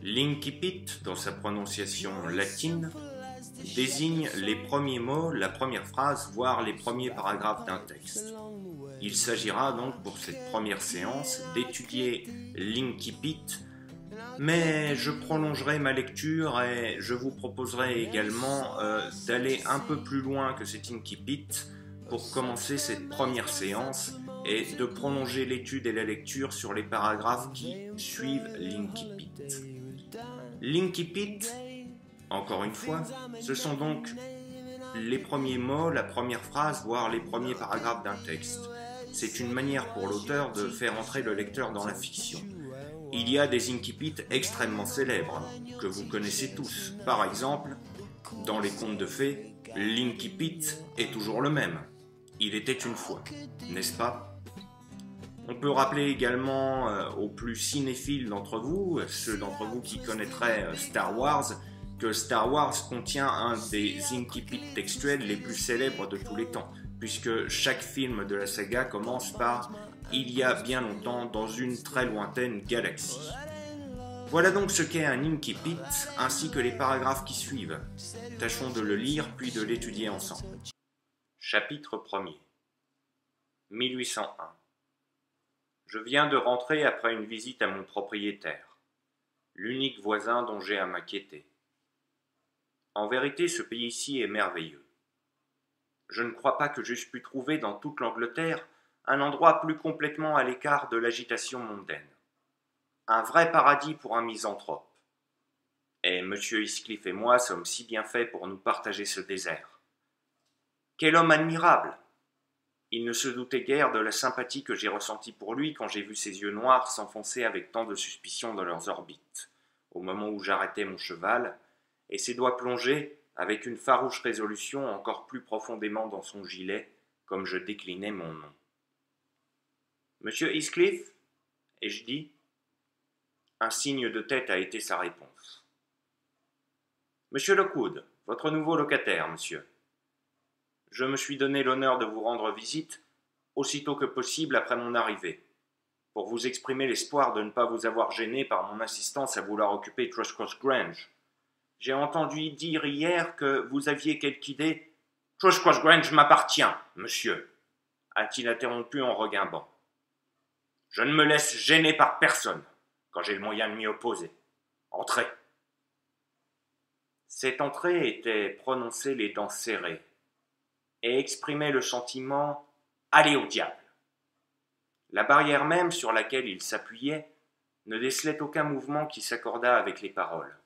L'incipit, dans sa prononciation latine, désigne les premiers mots, la première phrase, voire les premiers paragraphes d'un texte. Il s'agira donc pour cette première séance d'étudier l'incipit, mais je prolongerai ma lecture et je vous proposerai également d'aller un peu plus loin que cet incipit pour commencer cette première séance et de prolonger l'étude et la lecture sur les paragraphes qui suivent l'incipit. L'incipit, encore une fois, ce sont donc les premiers mots, la première phrase, voire les premiers paragraphes d'un texte. C'est une manière pour l'auteur de faire entrer le lecteur dans la fiction. Il y a des incipits extrêmement célèbres, que vous connaissez tous. Par exemple, dans les contes de fées, l'incipit est toujours le même. Il était une fois, n'est-ce pas? On peut rappeler également aux plus cinéphiles d'entre vous, ceux d'entre vous qui connaîtraient Star Wars, que Star Wars contient un des incipits textuels les plus célèbres de tous les temps, puisque chaque film de la saga commence par « Il y a bien longtemps dans une très lointaine galaxie ». Voilà donc ce qu'est un incipit, ainsi que les paragraphes qui suivent. Tâchons de le lire puis de l'étudier ensemble. Chapitre 1er 1801. Je viens de rentrer après une visite à mon propriétaire, l'unique voisin dont j'ai à m'inquiéter. En vérité, ce pays-ci est merveilleux. Je ne crois pas que j'eusse pu trouver dans toute l'Angleterre un endroit plus complètement à l'écart de l'agitation mondaine. Un vrai paradis pour un misanthrope. Et M. Heathcliff et moi sommes si bien faits pour nous partager ce désert. Quel homme admirable! Il ne se doutait guère de la sympathie que j'ai ressentie pour lui quand j'ai vu ses yeux noirs s'enfoncer avec tant de suspicion dans leurs orbites, au moment où j'arrêtais mon cheval, et ses doigts plongés, avec une farouche résolution, encore plus profondément dans son gilet, comme je déclinais mon nom. « Monsieur Heathcliff » ai-je dit. Un signe de tête a été sa réponse. « Monsieur Lockwood, votre nouveau locataire, monsieur. Je me suis donné l'honneur de vous rendre visite aussitôt que possible après mon arrivée, pour vous exprimer l'espoir de ne pas vous avoir gêné par mon insistance à vouloir occuper Thrushcross Grange. J'ai entendu dire hier que vous aviez quelque idée. « Thrushcross Grange m'appartient, monsieur, a-t-il interrompu en regimbant. Je ne me laisse gêner par personne quand j'ai le moyen de m'y opposer. Entrez. Cette entrée était prononcée les dents serrées et exprimait le sentiment « Allez au diable !». La barrière même sur laquelle il s'appuyait ne décelait aucun mouvement qui s'accordât avec les paroles.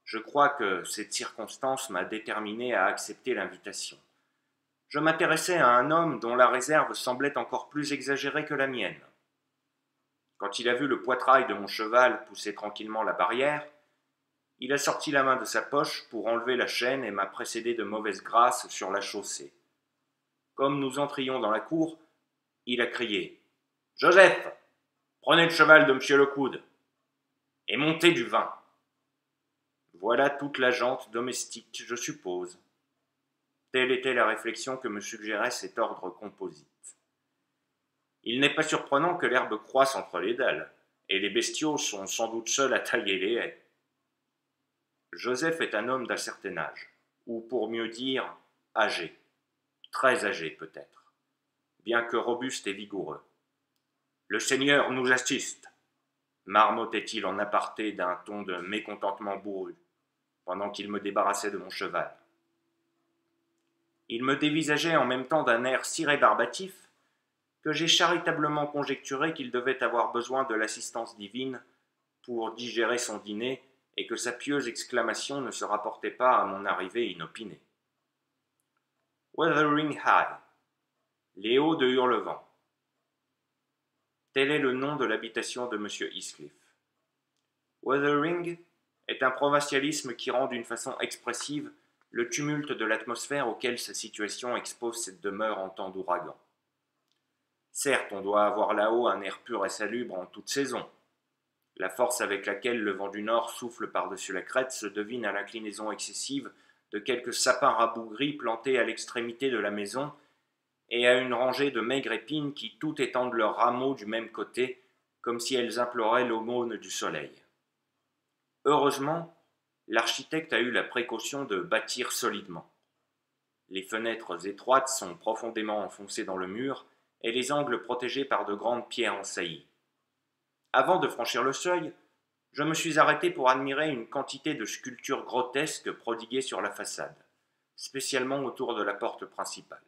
Je crois que cette circonstance m'a déterminé à accepter l'invitation. Je m'intéressais à un homme dont la réserve semblait encore plus exagérée que la mienne. Quand il a vu le poitrail de mon cheval pousser tranquillement la barrière, il a sorti la main de sa poche pour enlever la chaîne et m'a précédé de mauvaise grâce sur la chaussée. Comme nous entrions dans la cour, il a crié « Joseph, prenez le cheval de M. Lockwood et montez du vin. » Voilà toute la gente domestique, je suppose. Telle était la réflexion que me suggérait cet ordre composite. Il n'est pas surprenant que l'herbe croisse entre les dalles, et les bestiaux sont sans doute seuls à tailler les haies. Joseph est un homme d'un certain âge, ou pour mieux dire, âgé, très âgé peut-être, bien que robuste et vigoureux. « Le Seigneur nous assiste !» marmottait-il en aparté d'un ton de mécontentement bourru, pendant qu'il me débarrassait de mon cheval. Il me dévisageait en même temps d'un air si rébarbatif que j'ai charitablement conjecturé qu'il devait avoir besoin de l'assistance divine pour digérer son dîner et que sa pieuse exclamation ne se rapportait pas à mon arrivée inopinée. Wuthering High, les hauts de Hurlevent. Tel est le nom de l'habitation de M. Heathcliff. Wuthering est un provincialisme qui rend d'une façon expressive le tumulte de l'atmosphère auquel sa situation expose cette demeure en temps d'ouragan. Certes, on doit avoir là-haut un air pur et salubre en toute saison. La force avec laquelle le vent du nord souffle par-dessus la crête se devine à l'inclinaison excessive de quelques sapins rabougris plantés à l'extrémité de la maison et à une rangée de maigres épines qui toutes étendent leurs rameaux du même côté, comme si elles imploraient l'aumône du soleil. Heureusement, l'architecte a eu la précaution de bâtir solidement. Les fenêtres étroites sont profondément enfoncées dans le mur et les angles protégés par de grandes pierres en saillie. Avant de franchir le seuil, je me suis arrêté pour admirer une quantité de sculptures grotesques prodiguées sur la façade, spécialement autour de la porte principale.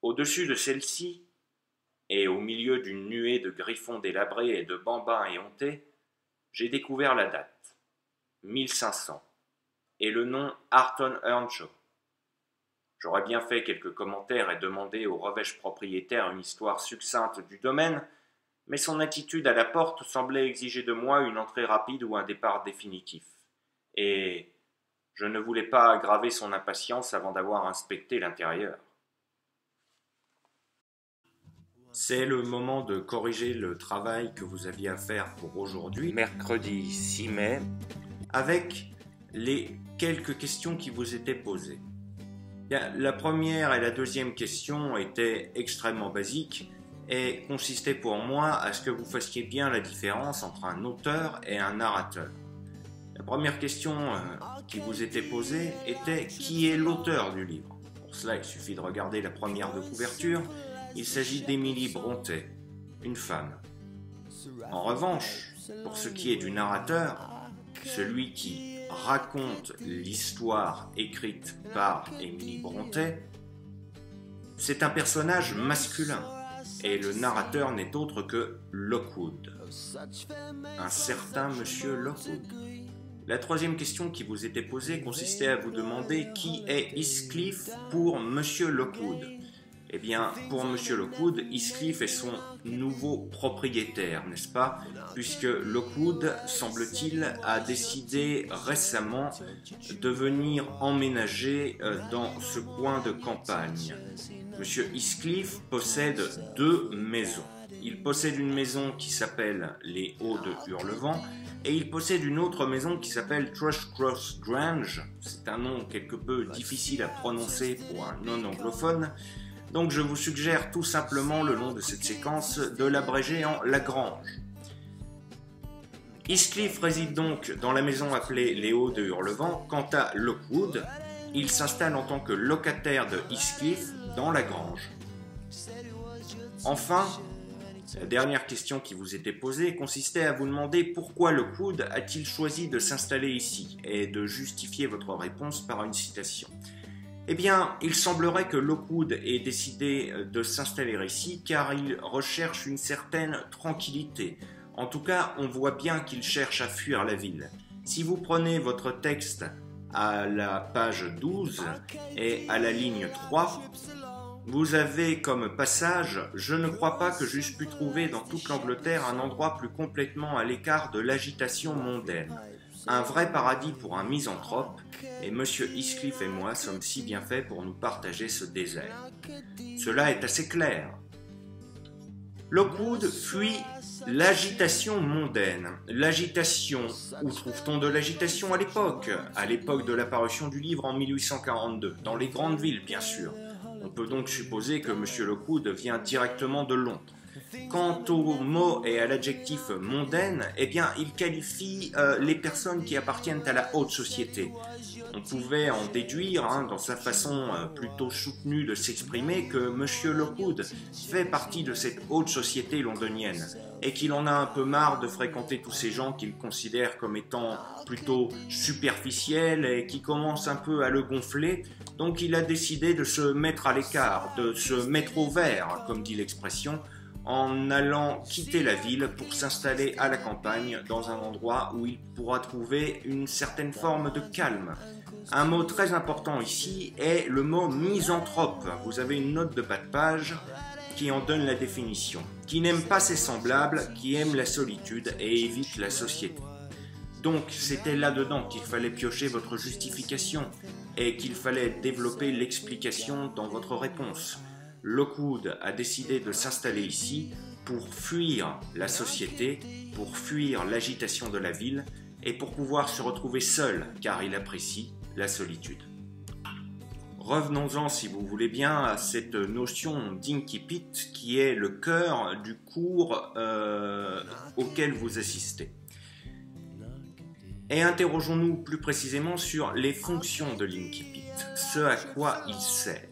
Au-dessus de celle-ci, et au milieu d'une nuée de griffons délabrés et de bambins éhontés, j'ai découvert la date, 1500, et le nom Arthur Earnshaw. J'aurais bien fait quelques commentaires et demandé au revêche propriétaire une histoire succincte du domaine, mais son attitude à la porte semblait exiger de moi une entrée rapide ou un départ définitif. Et je ne voulais pas aggraver son impatience avant d'avoir inspecté l'intérieur. C'est le moment de corriger le travail que vous aviez à faire pour aujourd'hui, mercredi 6 mai, avec les quelques questions qui vous étaient posées. La première et la deuxième question étaient extrêmement basiques et consistaient pour moi à ce que vous fassiez bien la différence entre un auteur et un narrateur. La première question qui vous était posée était « Qui est l'auteur du livre ?» Pour cela, il suffit de regarder la première de couverture. Il s'agit d'Émilie Brontë, une femme. En revanche, pour ce qui est du narrateur, celui qui raconte l'histoire écrite par Émilie Brontë, c'est un personnage masculin, et le narrateur n'est autre que Lockwood, un certain monsieur Lockwood. La troisième question qui vous était posée consistait à vous demander qui est Heathcliff pour monsieur Lockwood. Eh bien, pour monsieur Lockwood, Heathcliff est son nouveau propriétaire, n'est-ce pas? Puisque Lockwood, semble-t-il, a décidé récemment de venir emménager dans ce coin de campagne. Monsieur Heathcliff possède 2 maisons. Il possède une maison qui s'appelle les Hauts de Hurlevent et il possède une autre maison qui s'appelle Thrushcross Grange. C'est un nom quelque peu difficile à prononcer pour un non-anglophone. Donc je vous suggère tout simplement le long de cette séquence de l'abréger en Lagrange. Heathcliff réside donc dans la maison appelée les Hauts de Hurlevent. Quant à Lockwood, il s'installe en tant que locataire de Heathcliff dans la grange. Enfin, la dernière question qui vous était posée consistait à vous demander pourquoi Lockwood a-t-il choisi de s'installer ici et de justifier votre réponse par une citation. Eh bien, il semblerait que Lockwood ait décidé de s'installer ici car il recherche une certaine tranquillité. En tout cas, on voit bien qu'il cherche à fuir la ville. Si vous prenez votre texte à la page 12 et à la ligne 3, vous avez comme passage « Je ne crois pas que j'eusse pu trouver dans toute l'Angleterre un endroit plus complètement à l'écart de l'agitation mondaine. Un vrai paradis pour un misanthrope, et M. Heathcliff et moi sommes si bien faits pour nous partager ce désert. » Cela est assez clair. Lockwood fuit l'agitation mondaine. L'agitation, où trouve-t-on de l'agitation à l'époque? À l'époque de l'apparition du livre en 1842, dans les grandes villes bien sûr. On peut donc supposer que M. Lockwood vient directement de Londres. Quant au mot et à l'adjectif mondaine, eh bien, il qualifie les personnes qui appartiennent à la haute société. On pouvait en déduire, dans sa façon plutôt soutenue de s'exprimer, que M. Lockwood fait partie de cette haute société londonienne et qu'il en a un peu marre de fréquenter tous ces gens qu'il considère comme étant plutôt superficiels et qui commencent un peu à le gonfler. Donc il a décidé de se mettre à l'écart, de se mettre au vert, comme dit l'expression, en allant quitter la ville pour s'installer à la campagne dans un endroit où il pourra trouver une certaine forme de calme. Un mot très important ici est le mot misanthrope. Vous avez une note de bas de page qui en donne la définition. Qui n'aime pas ses semblables, qui aime la solitude et évite la société. Donc c'était là-dedans qu'il fallait piocher votre justification et qu'il fallait développer l'explication dans votre réponse. Lockwood a décidé de s'installer ici pour fuir la société, pour fuir l'agitation de la ville et pour pouvoir se retrouver seul car il apprécie la solitude. Revenons-en, si vous voulez bien, à cette notion d'incipit qui est le cœur du cours auquel vous assistez. Et interrogeons-nous plus précisément sur les fonctions de l'incipit, ce à quoi il sert.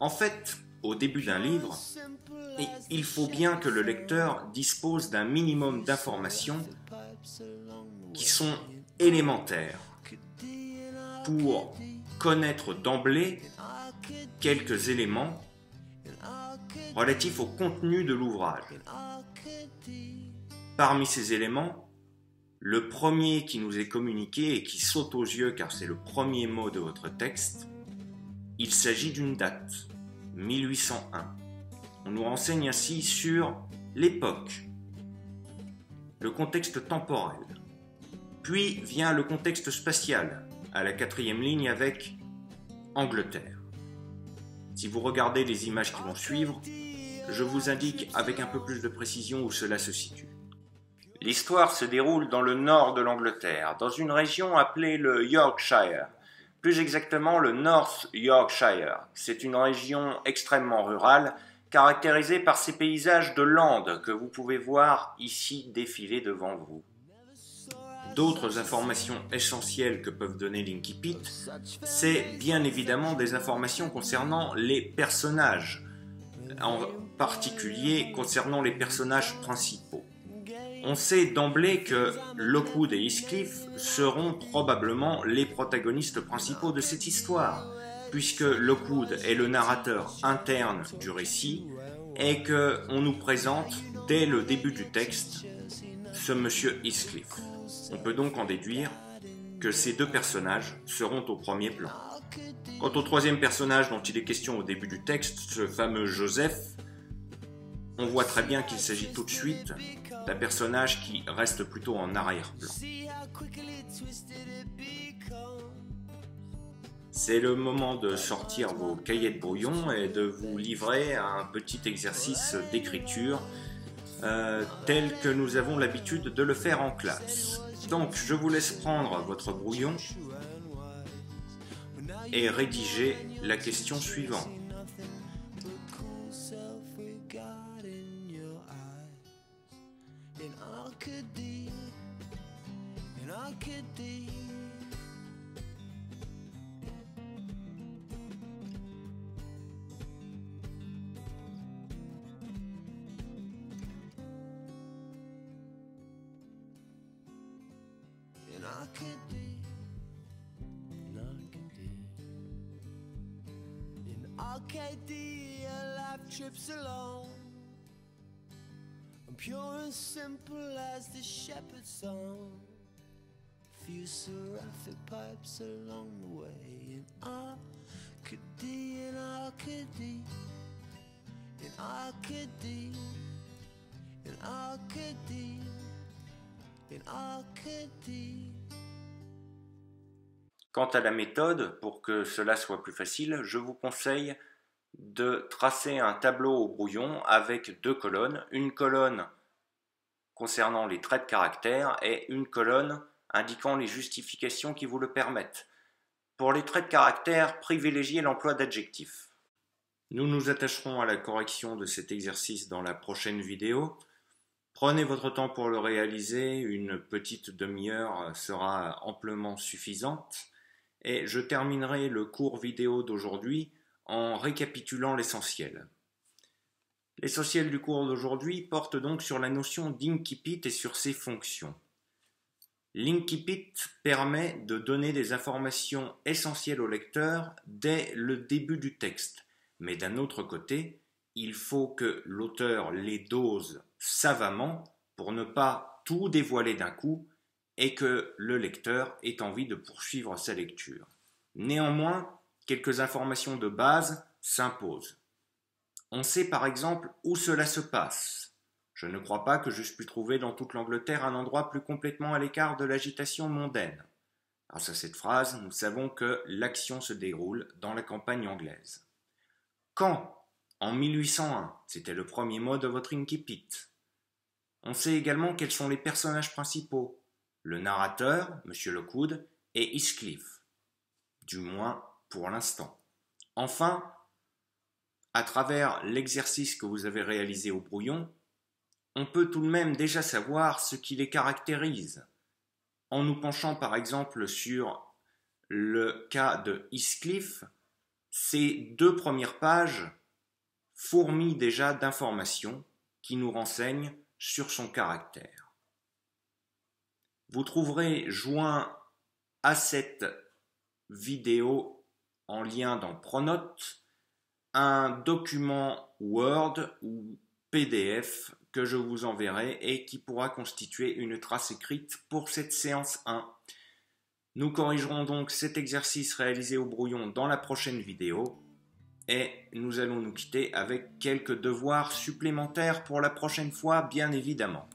En fait, au début d'un livre, il faut bien que le lecteur dispose d'un minimum d'informations qui sont élémentaires pour connaître d'emblée quelques éléments relatifs au contenu de l'ouvrage. Parmi ces éléments, le premier qui nous est communiqué et qui saute aux yeux car c'est le premier mot de votre texte, il s'agit d'une date, 1801. On nous renseigne ainsi sur l'époque, le contexte temporel. Puis vient le contexte spatial, à la 4e ligne avec Angleterre. Si vous regardez les images qui vont suivre, je vous indique avec un peu plus de précision où cela se situe. L'histoire se déroule dans le nord de l'Angleterre, dans une région appelée le Yorkshire, plus exactement le North Yorkshire. C'est une région extrêmement rurale, caractérisée par ces paysages de landes que vous pouvez voir ici défiler devant vous. D'autres informations essentielles que peuvent donner l'incipit, c'est bien évidemment des informations concernant les personnages, en particulier concernant les personnages principaux. On sait d'emblée que Lockwood et Heathcliff seront probablement les protagonistes principaux de cette histoire, puisque Lockwood est le narrateur interne du récit et qu'on nous présente dès le début du texte ce monsieur Heathcliff. On peut donc en déduire que ces deux personnages seront au premier plan. Quant au troisième personnage dont il est question au début du texte, ce fameux Joseph, on voit très bien qu'il s'agit tout de suite d'un personnage qui reste plutôt en arrière-plan. C'est le moment de sortir vos cahiers de brouillon et de vous livrer à un petit exercice d'écriture tel que nous avons l'habitude de le faire en classe. Donc, je vous laisse prendre votre brouillon et rédiger la question suivante. Arcadia, life trips along, and pure and simple as the shepherd's song. Few seraphic pipes along the way. In Arcady, in Arcady, in Arcady, in Arcady, in Arcady. Quant à la méthode, pour que cela soit plus facile, je vous conseille de tracer un tableau au brouillon avec deux colonnes, une colonne concernant les traits de caractère et une colonne indiquant les justifications qui vous le permettent. Pour les traits de caractère, privilégiez l'emploi d'adjectifs. Nous nous attacherons à la correction de cet exercice dans la prochaine vidéo. Prenez votre temps pour le réaliser, une petite demi-heure sera amplement suffisante. Et je terminerai le cours vidéo d'aujourd'hui en récapitulant l'essentiel. L'essentiel du cours d'aujourd'hui porte donc sur la notion d'incipit et sur ses fonctions. L'incipit permet de donner des informations essentielles au lecteur dès le début du texte, mais d'un autre côté, il faut que l'auteur les dose savamment pour ne pas tout dévoiler d'un coup et que le lecteur ait envie de poursuivre sa lecture. Néanmoins, quelques informations de base s'imposent. On sait par exemple où cela se passe. Je ne crois pas que j'eusse pu trouver dans toute l'Angleterre un endroit plus complètement à l'écart de l'agitation mondaine. Grâce à cette phrase, nous savons que l'action se déroule dans la campagne anglaise. Quand ? En 1801, c'était le premier mot de votre incipit. On sait également quels sont les personnages principaux. Le narrateur, M. Lockwood, et Heathcliff, du moins pour l'instant. Enfin, à travers l'exercice que vous avez réalisé au brouillon, on peut tout de même déjà savoir ce qui les caractérise. En nous penchant par exemple sur le cas de Heathcliff, ces 2 premières pages fourmillent déjà d'informations qui nous renseignent sur son caractère. Vous trouverez joint à cette vidéo en lien dans Pronote un document Word ou PDF que je vous enverrai et qui pourra constituer une trace écrite pour cette séance 1. Nous corrigerons donc cet exercice réalisé au brouillon dans la prochaine vidéo et nous allons nous quitter avec quelques devoirs supplémentaires pour la prochaine fois, bien évidemment.